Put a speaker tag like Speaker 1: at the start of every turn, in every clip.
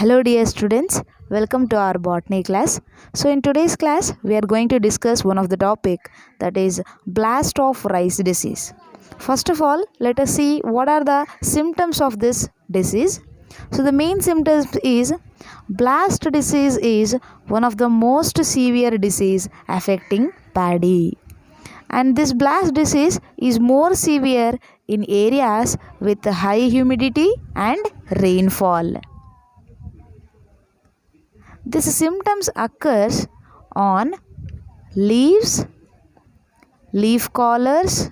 Speaker 1: Hello dear students, welcome to our botany class. So in today's class we are going to discuss one of the topic, that is blast of rice disease. First of all, let us see what are the symptoms of this disease. So the main symptoms is blast disease is one of the most severe disease affecting paddy. And this blast disease is more severe in areas with high humidity and rainfall. These symptoms occurs on leaves, leaf collars,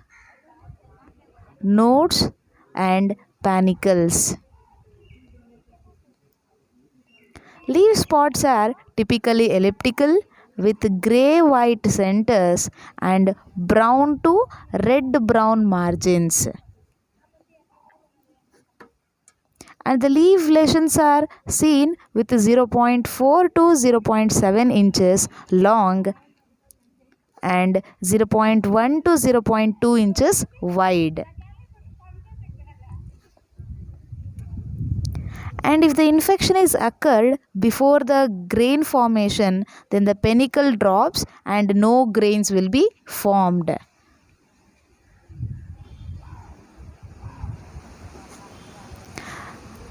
Speaker 1: nodes and panicles. Leaf spots are typically elliptical with grey-white centers and brown to red-brown margins. And the leaf lesions are seen with 0.4 to 0.7 inches long and 0.1 to 0.2 inches wide. And if the infection is occurred before the grain formation, then the panicle drops and no grains will be formed.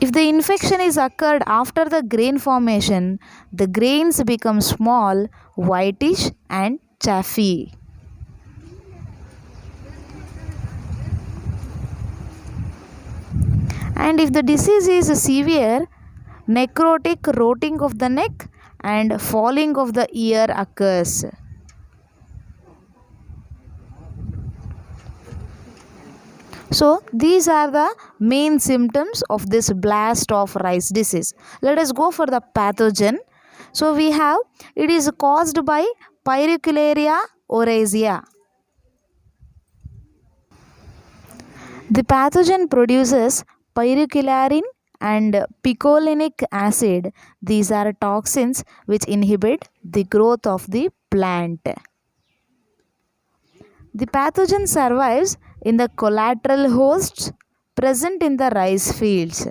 Speaker 1: If the infection is occurred after the grain formation, the grains become small, whitish and chaffy. And if the disease is severe, necrotic rotting of the neck and falling of the ear occurs. So these are the main symptoms of this blast of rice disease. Let us go for the pathogen. So we have, it is caused by Pyrrhucularia oryzae. The pathogen produces pyrrhucularin and picolinic acid. These are toxins which inhibit the growth of the plant. The pathogen survives in the collateral hosts present in the rice fields.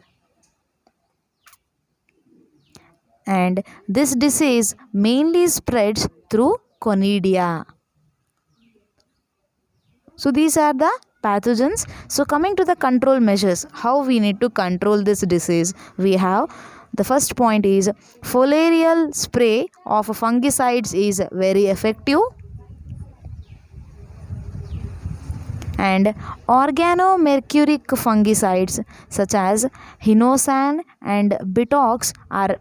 Speaker 1: And this disease mainly spreads through conidia. So these are the pathogens. So coming to the control measures, how we need to control this disease, we have the first point is foliarial spray of fungicides is very effective. And organomercuric fungicides such as Hinosan and Bitox are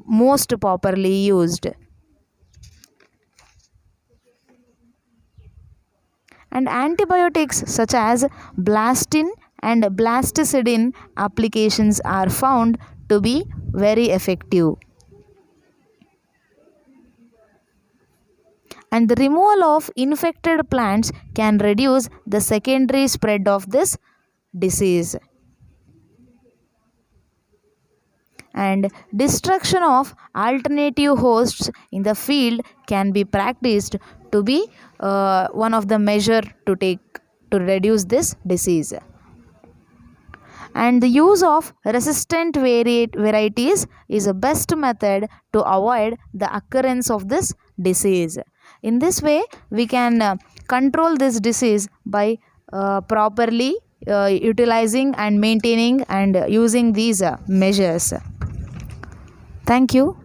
Speaker 1: most popularly used. And antibiotics such as Blastin and Blasticidin applications are found to be very effective. And the removal of infected plants can reduce the secondary spread of this disease. And destruction of alternative hosts in the field can be practiced to be one of the measure to take to reduce this disease. And the use of resistant varieties is the best method to avoid the occurrence of this disease. In this way, we can control this disease by properly utilizing and maintaining and using these measures. Thank you.